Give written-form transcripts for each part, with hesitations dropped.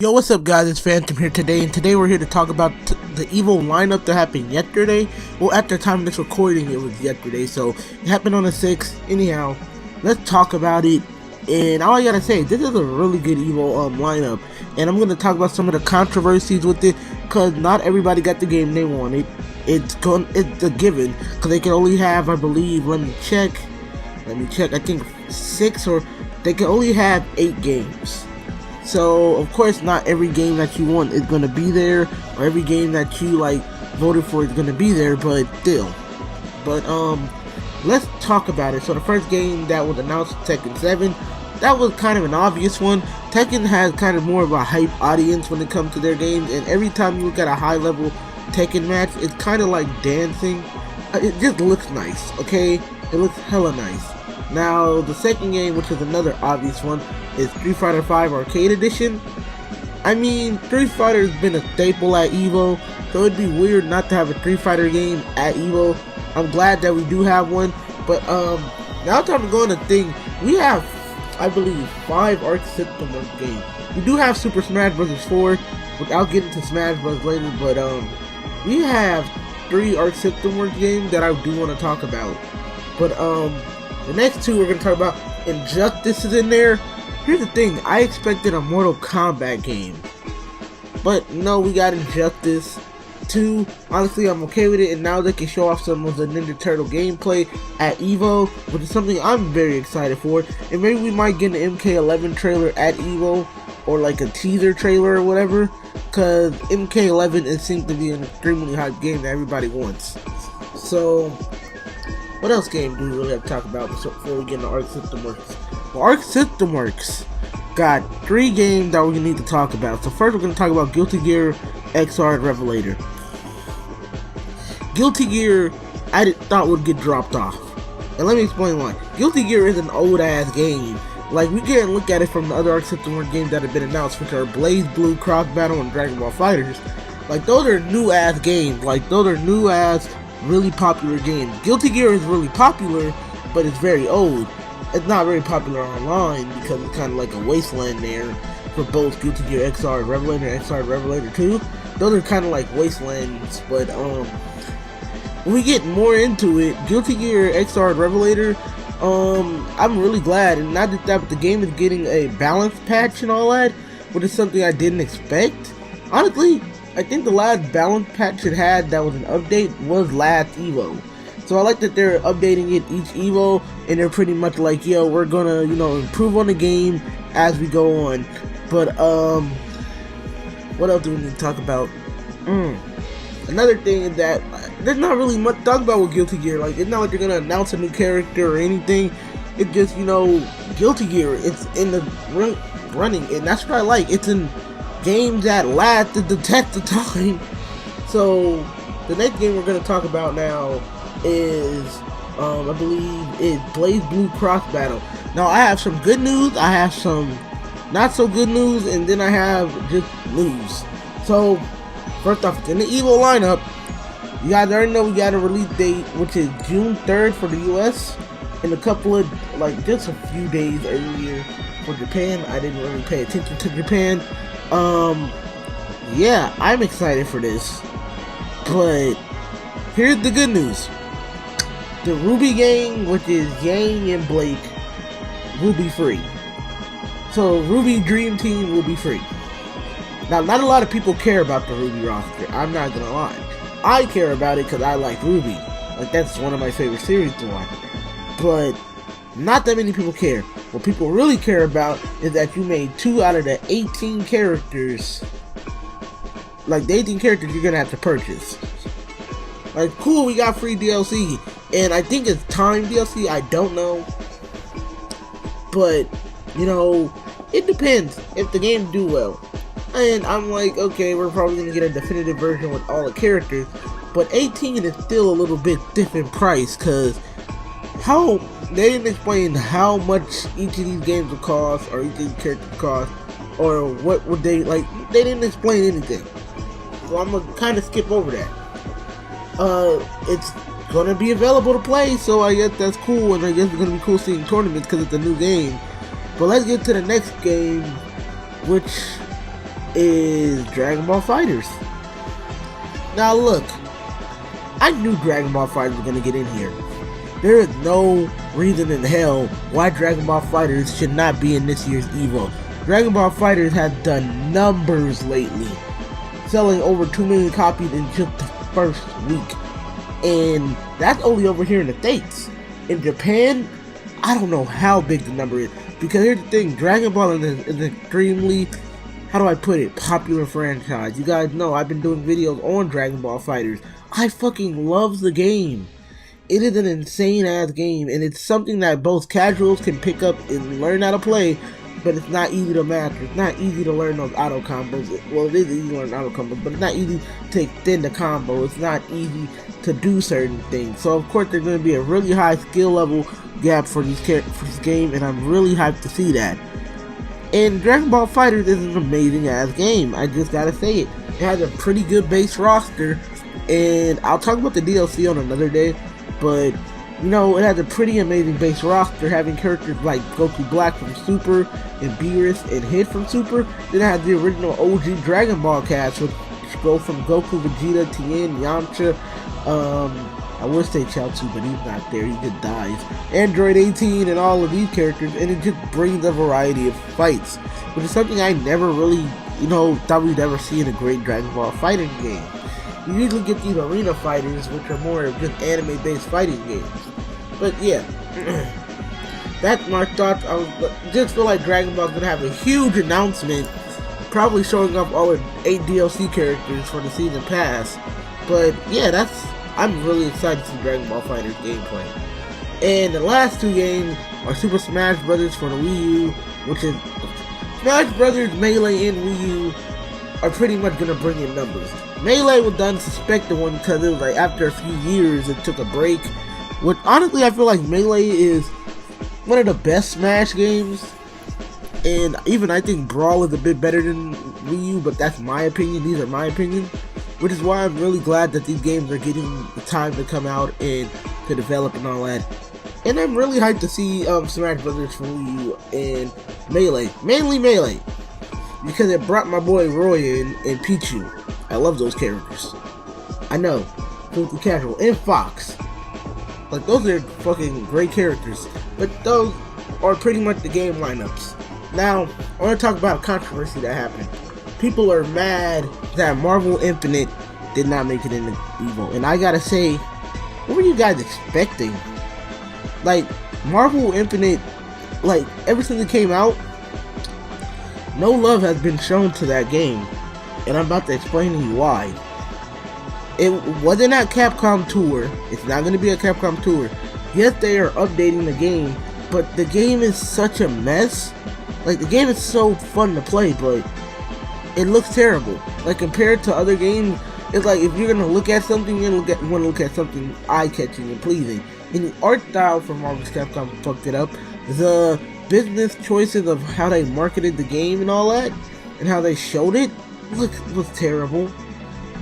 Yo, what's up guys, it's Phantom here today, and today we're here to talk about the EVO lineup that happened yesterday. Well, at the time of this recording, it was yesterday, so it happened on the 6th. Anyhow, let's talk about it, and all I gotta say, this is a really good EVO lineup, and I'm gonna talk about some of the controversies with it, because not everybody got the game they wanted. It's a given, because they can only have, I believe, let me check, I think 6, or they can only have 8 games. So of course not every game that you want is going to be there, or every game that you voted for is going to be there, but still. But let's talk about it. So the first game that was announced, Tekken 7, that was kind of an obvious one. Tekken has kind of more of a hype audience when it comes to their games, and every time you look at a high level Tekken match, it's kind of like dancing. It just looks nice, okay? It looks hella nice. Now, the second game, which is another obvious one, is Street Fighter V Arcade Edition. I mean, Street Fighter has been a staple at EVO, so it'd be weird not to have a Street Fighter game at EVO. I'm glad that we do have one, but now time to go on the thing, we have, I believe, 5 Arc System Works games. We do have Super Smash Bros. 4, which I'll get into Smash Bros. Later, but we have 3 Arc System Works games that I do want to talk about. But the next 2 we're going to talk about, Injustice is in there. Here's the thing, I expected a Mortal Kombat game, but no, we got Injustice 2. Honestly, I'm okay with it, and now they can show off some of the Ninja Turtle gameplay at EVO, which is something I'm very excited for, and maybe we might get an MK11 trailer at EVO, or like a teaser trailer or whatever, because MK11 seems to be an extremely hype game that everybody wants. So, what else game do we really have to talk about before we get into Arc System Works? Well, Arc System Works got 3 games that we need to talk about. So first we're going to talk about Guilty Gear XR Revelator. Guilty Gear, I thought would get dropped off. And let me explain why. Guilty Gear is an old ass game. Like, we can't look at it from the other Arc System Works games that have been announced, which are Blaze Blue, Cross Battle, and Dragon Ball FighterZ. Like, those are new ass games. Like, those are new ass, really popular games. Guilty Gear is really popular, but it's very old. It's not very popular online because it's kind of like a wasteland there for both Guilty Gear XR Revelator and XR Revelator 2. Those are kind of like wastelands, but when we get more into it, Guilty Gear XR Revelator, I'm really glad, and not just that, but the game is getting a balance patch and all that, which is something I didn't expect. Honestly, I think the last balance patch it had that was an update was last EVO. So I like that they're updating it each EVO, and they're pretty much like, yo, we're gonna, improve on the game as we go on. But, what else do we need to talk about? Another thing is that there's not really much to talk about with Guilty Gear. Like, it's not like they're gonna announce a new character or anything. It's just, Guilty Gear, it's in the running, and that's what I like. It's in games that last the test of time. So, the next game we're gonna talk about now is, I believe, it's Blaze Blue Cross Battle. Now, I have some good news, I have some not so good news, and then I have just news. So, first off, in the EVO lineup, you guys already know we got a release date, which is June 3rd for the US, and a couple of, just a few days earlier for Japan. I didn't really pay attention to Japan. Yeah, I'm excited for this, but here's the good news. The Ruby gang, which is Yang and Blake, will be free. So Ruby Dream Team will be free. Now, not a lot of people care about the Ruby roster, I'm not gonna lie. I care about it because I like Ruby. Like, that's one of my favorite series to watch. But not that many people care. What people really care about is that you made 2 out of the 18 characters. Like, the 18 characters you're gonna have to purchase. Like, cool, we got free DLC, and I think it's time DLC, I don't know, but, it depends if the game do well, and I'm like, okay, we're probably gonna get a definitive version with all the characters, but 18 is still a little bit different price, cause they didn't explain how much each of these games will cost, or each of these characters cost, or what would they didn't explain anything, so I'm gonna kind of skip over that. It's gonna be available to play, so I guess that's cool, and I guess it's gonna be cool seeing tournaments because it's a new game. But let's get to the next game, which is Dragon Ball FighterZ. Now look, I knew Dragon Ball FighterZ was gonna get in here. There is no reason in hell why Dragon Ball FighterZ should not be in this year's EVO. Dragon Ball FighterZ has done numbers lately, selling over 2 million copies in just the first week. And that's only over here in the States. In Japan, I don't know how big the number is. Because here's the thing, Dragon Ball is an extremely, how do I put it, popular franchise. You guys know I've been doing videos on Dragon Ball FighterZ. I fucking love the game. It is an insane ass game, and it's something that both casuals can pick up and learn how to play, but it's not easy to master. It's not easy to learn those auto combos. Well, it is easy to learn auto combos, but it's not easy to extend the combo. It's not easy to do certain things. So of course there's going to be a really high skill level gap for this game, and I'm really hyped to see that. And Dragon Ball FighterZ is an amazing ass game. I just gotta say it. It has a pretty good base roster, and I'll talk about the DLC on another day. But, you know, it has a pretty amazing base roster, having characters like Goku Black from Super, and Beerus and Hit from Super. Then it has the original OG Dragon Ball cast, which go from Goku, Vegeta, Tien, Yamcha, I would say Chaozu, but he's not there, he just dies. Android 18 and all of these characters, and it just brings a variety of fights, which is something I never really, thought we'd ever see in a great Dragon Ball fighting game. You usually get these arena fighters, which are more of just anime-based fighting games. But yeah, that's my thoughts. I just feel like Dragon Ball's gonna have a huge announcement, probably showing off all the 8 DLC characters for the season pass. But yeah, I'm really excited to see Dragon Ball FighterZ gameplay. And the last 2 games are Super Smash Bros. For the Wii U, which is Smash Bros. Melee and Wii U are pretty much gonna bring in numbers. Melee was the unsuspected one because it was like after a few years it took a break. Which honestly I feel like Melee is one of the best Smash games. And even I think Brawl is a bit better than Wii U, but that's my opinion. These are my opinions. Which is why I'm really glad that these games are getting the time to come out and to develop and all that. And I'm really hyped to see Smash Bros. For Wii U and Melee. Mainly Melee. Because it brought my boy Roy in and Pichu. I love those characters. I know. Filthy Casual and Fox. Like, those are fucking great characters. But those are pretty much the game lineups. Now, I want to talk about a controversy that happened. People are mad that Marvel Infinite did not make it into EVO. And I gotta say, what were you guys expecting? Like, Marvel Infinite, like, ever since it came out, no love has been shown to that game. And I'm about to explain to you why. It wasn't at Capcom Tour. It's not going to be a Capcom Tour. Yes, they are updating the game, but the game is such a mess. Like, the game is so fun to play, but it looks terrible. Like, compared to other games, it's like if you're going to look at something, you want to look at something eye-catching and pleasing. And the art style from Marvel's Capcom fucked it up. The business choices of how they marketed the game and all that, and how they showed it, was terrible.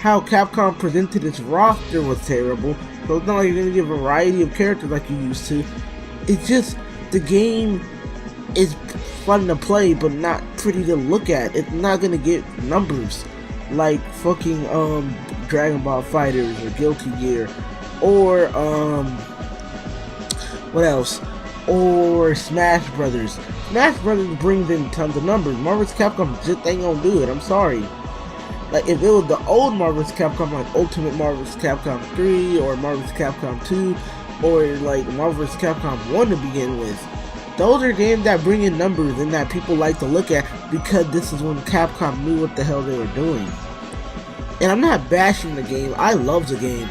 How Capcom presented its roster was terrible. So it's not like you're going to get a variety of characters like you used to. It's just, the game is fun to play, but not pretty to look at. It's not going to get numbers like fucking Dragon Ball FighterZ or Guilty Gear or what else? Or Smash Brothers. Smash Brothers brings in tons of numbers. Marvel's Capcom just ain't gonna do it. I'm sorry. Like, if it was the old Marvel's Capcom, like Ultimate Marvel's Capcom 3 or Marvel's Capcom 2 or like Marvel's Capcom 1 to begin with, those are games that bring in numbers and that people like to look at because this is when Capcom knew what the hell they were doing. And I'm not bashing the game. I love the game.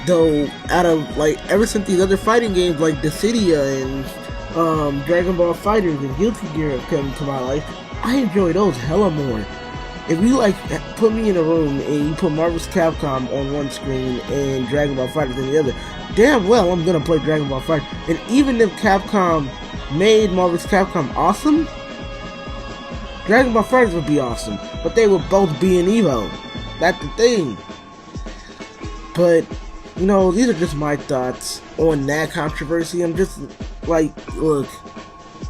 Though, out of, like, ever since these other fighting games like Dissidia and Dragon Ball FighterZ and Guilty Gear have come to my life, I enjoy those hella more. If you, like, put me in a room and you put Marvel's Capcom on one screen and Dragon Ball FighterZ on the other, damn well I'm gonna play Dragon Ball FighterZ. And even if Capcom made Marvel's Capcom awesome, Dragon Ball FighterZ would be awesome. But they would both be in EVO. That's the thing. But these are just my thoughts on that controversy. I'm just like, look,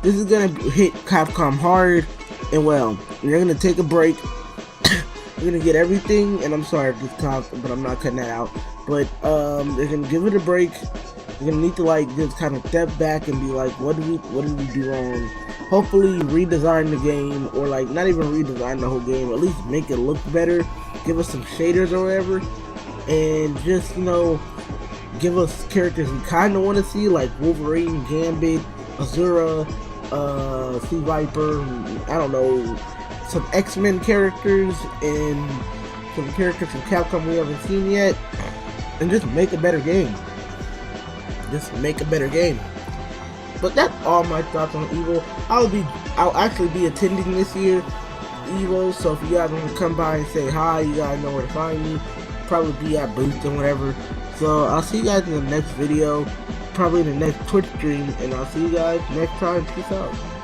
this is gonna hit Capcom hard, and well, you're gonna take a break They're gonna get everything, and I'm sorry if this comes, but I'm not cutting that out. But they're gonna give it a break. They're gonna need to like just kind of step back and be like, what did we do wrong? Hopefully redesign the game, or like not even redesign the whole game, at least make it look better. Give us some shaders or whatever, and just, you know, give us characters we kind of want to see, like Wolverine, Gambit, Azura, Sea Viper, I don't know, some X-Men characters, and some characters from Capcom we haven't seen yet, and just make a better game. Just make a better game. But that's all my thoughts on Evo. I'll actually be attending this year Evo, so if you guys want to come by and say hi, you guys know where to find me. Probably be at Boost and whatever. So I'll see you guys in the next video, probably in the next Twitch stream, and I'll see you guys next time. Peace out.